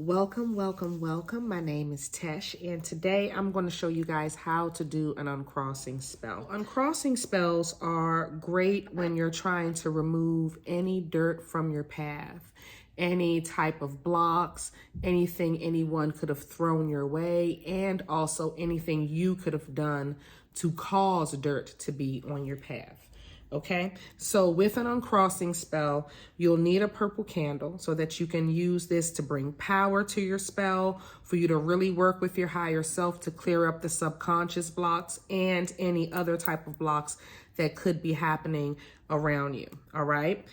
Welcome, welcome, welcome. My name is Tesh, and today I'm going to show you guys how to do an uncrossing spell. Uncrossing spells are great when you're trying to remove any dirt from your path, any type of blocks, anything anyone could have thrown your way, and also anything you could have done to cause dirt to be on your path. Okay, so with an uncrossing spell, you'll need a purple candle so that you can use this to bring power to your spell, for you to really work with your higher self to clear up the subconscious blocks and any other type of blocks that could be happening around you. All right,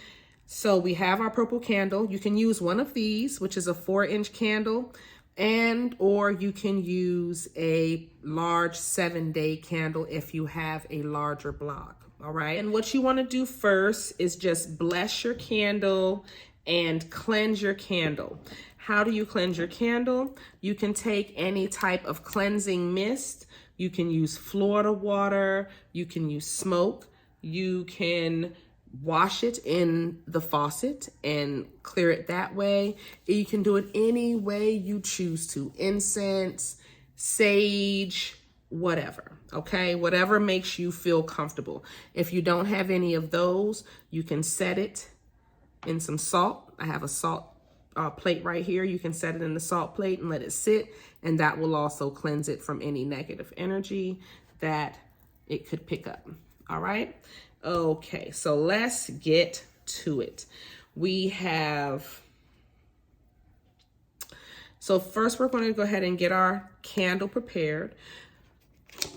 so we have our purple candle. You can use one of these, which is a 4-inch candle, or you can use a large 7-day candle if you have a larger block. All right, and what you want to do first is just bless your candle and cleanse your candle. How do you cleanse your candle? You can take any type of cleansing mist. You can use Florida water. You can use smoke. You can wash it in the faucet and clear it that way. You can do it any way you choose to. Incense, sage, whatever, okay? Whatever makes you feel comfortable. If you don't have any of those, you can set it in some salt. I have a salt plate right here. You can set it in the salt plate and let it sit, and that will also cleanse it from any negative energy that it could pick up. All right? Okay, so let's get to it. So first we're going to go ahead and get our candle prepared.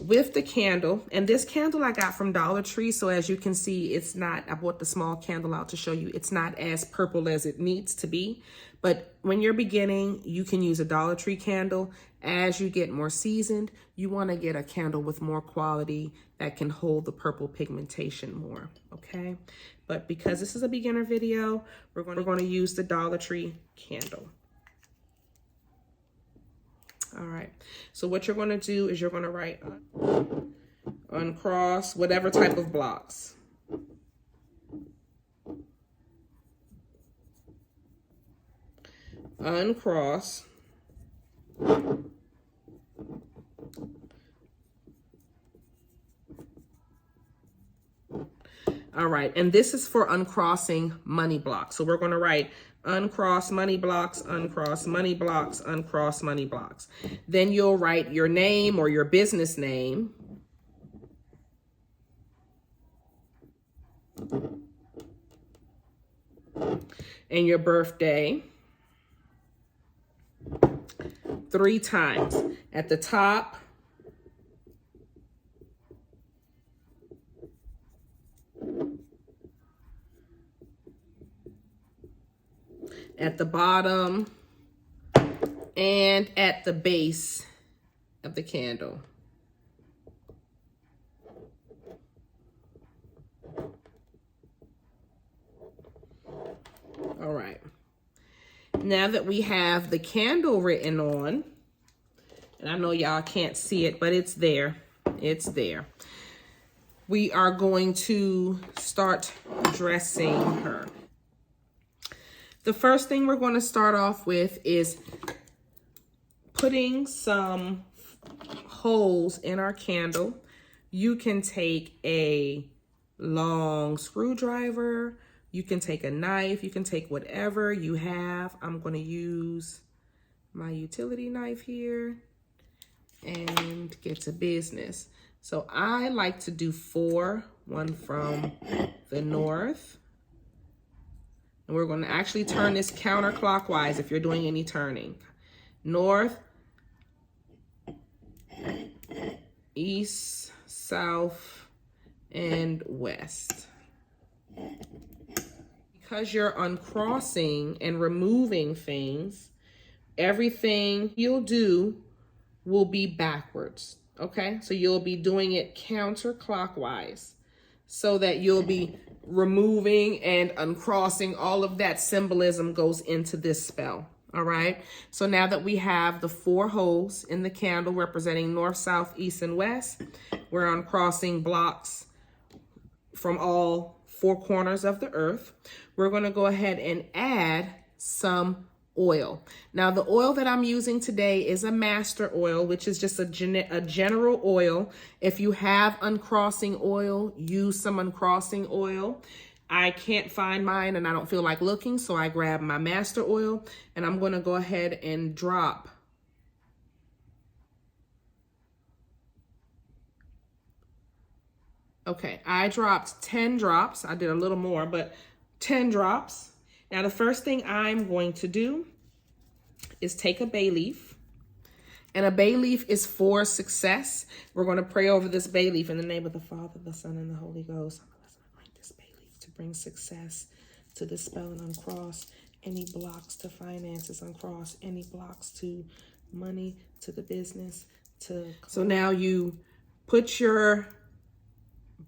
With the candle, and this candle I got from Dollar Tree, so as you can see, it's not, I bought the small candle out to show you, it's not as purple as it needs to be. But when you're beginning, you can use a Dollar Tree candle. As you get more seasoned, you want to get a candle with more quality that can hold the purple pigmentation more, okay? But because this is a beginner video, we're going to use the Dollar Tree candle. All right, so what you're going to do is you're going to write uncross whatever type of blocks. Uncross all right, and this is for uncrossing money blocks. So we're going to write uncross money blocks, uncross money blocks, uncross money blocks. Then you'll write your name or your business name. And your birthday 3 times. At the top, at the bottom, and at the base of the candle. All right. Now that we have the candle written on, and I know y'all can't see it, but it's there. It's there. We are going to start dressing her. The first thing we're going to start off with is putting some holes in our candle. You can take a long screwdriver, you can take a knife, you can take whatever you have. I'm going to use my utility knife here and get to business. So I like to do 4, one from the north. And we're going to actually turn this counterclockwise if you're doing any turning. North, east, south, and west. Because you're uncrossing and removing things, everything you'll do will be backwards, okay? So you'll be doing it counterclockwise so that you'll be removing and uncrossing. All of that symbolism goes into this spell. All right, so now that we have the 4 holes in the candle representing north, south, east, and west, we're uncrossing blocks from all 4 corners of the earth. We're going to go ahead and add some oil. Now, the oil that I'm using today is a master oil, which is just a general oil. If you have uncrossing oil, use some uncrossing oil. I can't find mine and I don't feel like looking, so I grab my master oil and I'm going to go ahead and drop Okay, I dropped 10 drops. I did a little more, but 10 drops. Now, the first thing I'm going to do is take a bay leaf. And a bay leaf is for success. We're going to pray over this bay leaf in the name of the Father, the Son, and the Holy Ghost. I'm going to anoint this bay leaf to bring success to the spell and uncross any blocks to finances, uncross any blocks to money, to the business. So now you put your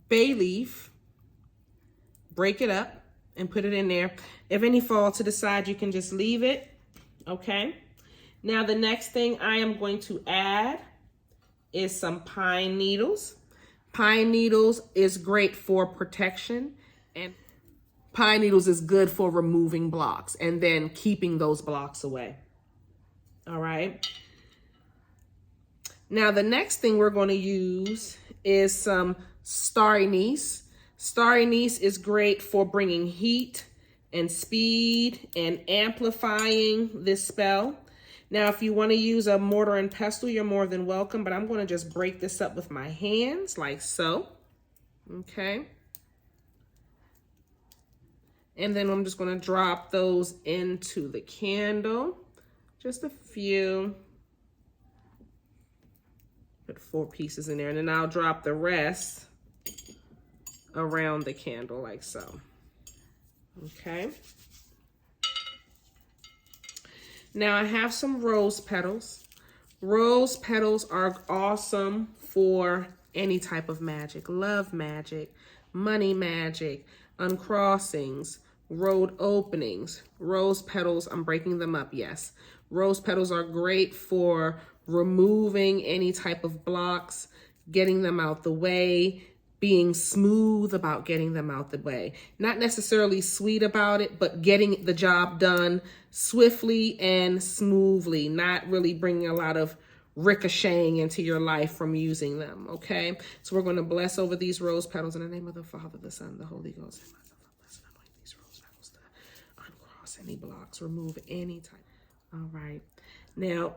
bay leaf, break it up, and put it in there. If any fall to the side, you can just leave it, okay? Now, the next thing I am going to add is some pine needles. Pine needles is great for protection, and pine needles is good for removing blocks and then keeping those blocks away, all right? Now, the next thing we're going to use is some starry anise. Starry anise is great for bringing heat and speed and amplifying this spell. Now, if you want to use a mortar and pestle, you're more than welcome, but I'm going to just break this up with my hands like so. Okay. And then I'm just going to drop those into the candle. Just a few. Put 4 pieces in there, and then I'll drop the rest around the candle like so. Okay. Now I have some rose petals. Rose petals are awesome for any type of magic, love magic, money magic, uncrossings, road openings. Rose petals, I'm breaking them up, yes. Rose petals are great for removing any type of blocks, getting them out the way, being smooth about getting them out the way. Not necessarily sweet about it, but getting the job done swiftly and smoothly, not really bringing a lot of ricocheting into your life from using them, okay? So we're going to bless over these rose petals in the name of the Father, the Son, the Holy Ghost. Bless and anoint these rose petals to uncross any blocks, remove any type. All right. Now,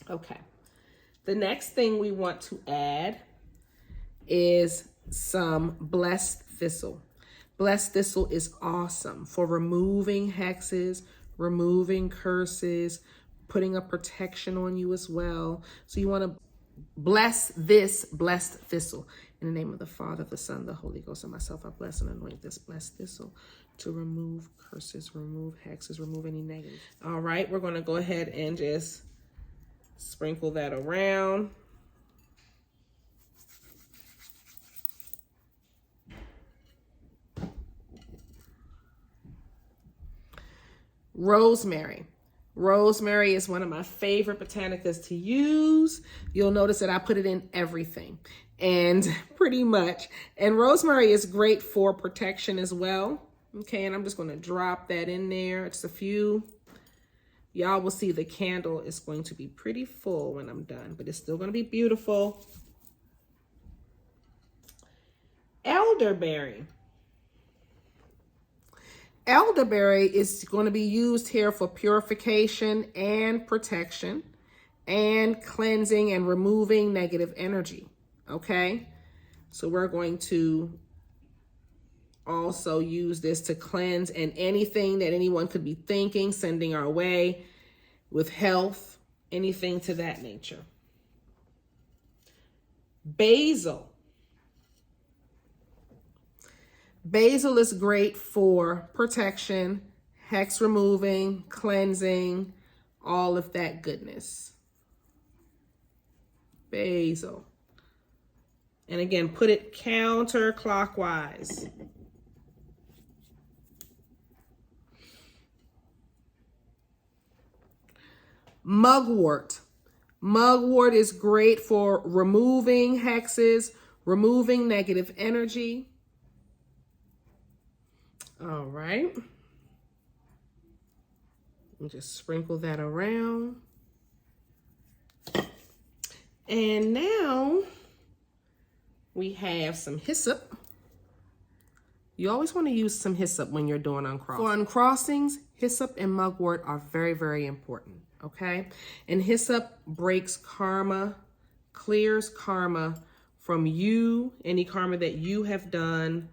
okay. The next thing we want to add is some blessed thistle. Blessed thistle is awesome for removing hexes, removing curses, putting a protection on you as well. So you want to bless this blessed thistle. In the name of the Father, the Son, the Holy Ghost, and myself, I bless and anoint this blessed thistle to remove curses, remove hexes, remove any negative. All right, we're going to go ahead and just sprinkle that around. Rosemary. Rosemary is one of my favorite botanicas to use. You'll notice that I put it in everything and pretty much. And rosemary is great for protection as well. Okay, and I'm just going to drop that in there. It's a few. Y'all will see the candle is going to be pretty full when I'm done, but it's still going to be beautiful. Elderberry. Elderberry is going to be used here for purification and protection and cleansing and removing negative energy. Okay, so we're going to also use this to cleanse and anything that anyone could be thinking, sending our way with health, anything to that nature. Basil. Basil is great for protection, hex removing, cleansing, all of that goodness. Basil. And again, put it counterclockwise. Mugwort. Mugwort is great for removing hexes, removing negative energy. All right. And just sprinkle that around. And now we have some hyssop. You always want to use some hyssop when you're doing uncrossing. For uncrossings, hyssop and mugwort are very, very important, okay? And hyssop breaks karma, clears karma from you, any karma that you have done,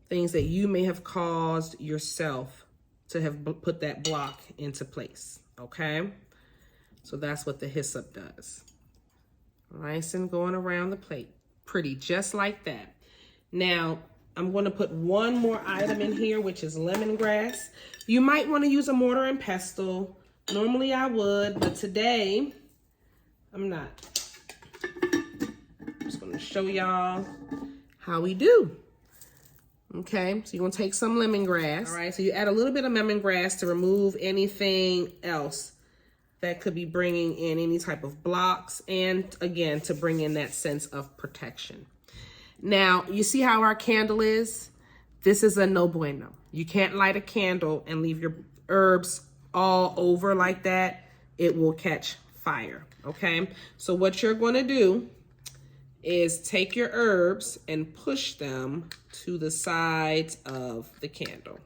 things that you may have caused yourself to have put that block into place, okay? So that's what the hyssop does. Nice and going around the plate. Pretty, just like that. Now, I'm going to put one more item in here, which is lemongrass. You might want to use a mortar and pestle. Normally I would, but today I'm not. I'm just going to show y'all how we do. Okay, so you're going to take some lemongrass. All right, so you add a little bit of lemongrass to remove anything else that could be bringing in any type of blocks, and again, to bring in that sense of protection. Now, you see how our candle is? This is a no bueno. You can't light a candle and leave your herbs all over like that. It will catch fire, okay? So what you're going to do is take your herbs and push them to the sides of the candle.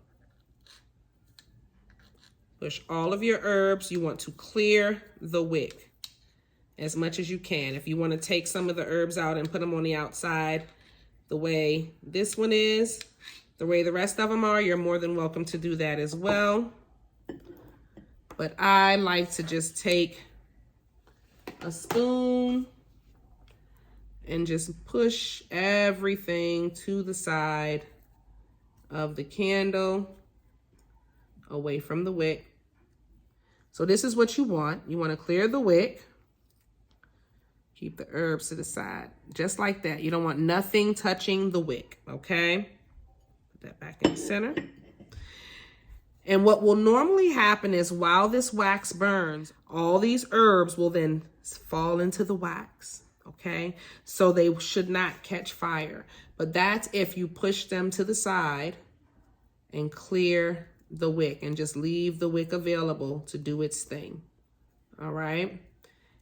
Push all of your herbs. You want to clear the wick as much as you can. If you want to take some of the herbs out and put them on the outside, the way this one is, the way the rest of them are, you're more than welcome to do that as well. But I like to just take a spoon and just push everything to the side of the candle, away from the wick. So this is what you want. You want to clear the wick. Keep the herbs to the side, just like that. You don't want nothing touching the wick, okay? Put that back in the center. And what will normally happen is while this wax burns, all these herbs will then fall into the wax, okay? So they should not catch fire. But that's if you push them to the side and clear the wick and just leave the wick available to do its thing, all right?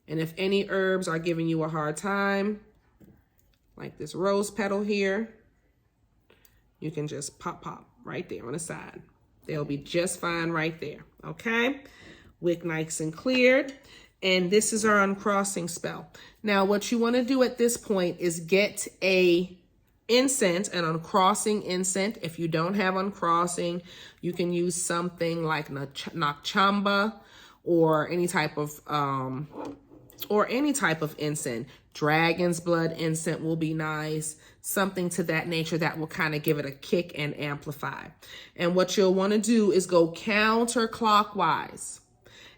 And if any herbs are giving you a hard time, like this rose petal here, you can just pop right there on the side. They'll be just fine right there, okay? Wick nice and cleared. And this is our uncrossing spell. Now, what you want to do at this point is get a incense, an uncrossing incense. If you don't have uncrossing, you can use something like Nakchamba or any type of incense. Dragon's blood incense will be nice. Something to that nature that will kind of give it a kick and amplify. And what you'll want to do is go counterclockwise.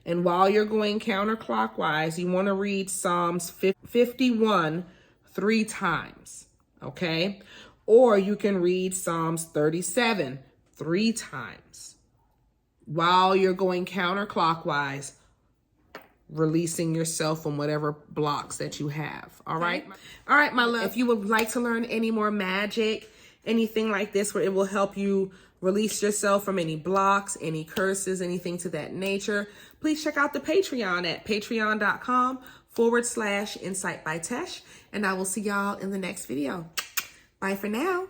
And while you're going counterclockwise, you want to read Psalms 51 3 times, okay? Or you can read Psalms 37 3 times. While you're going counterclockwise, releasing yourself from whatever blocks that you have, all right? All right, my love, if you would like to learn any more magic, anything like this where it will help you release yourself from any blocks, any curses, anything to that nature, please check out the Patreon at patreon.com/Insight by Tesh, and I will see y'all in the next video. Bye for now.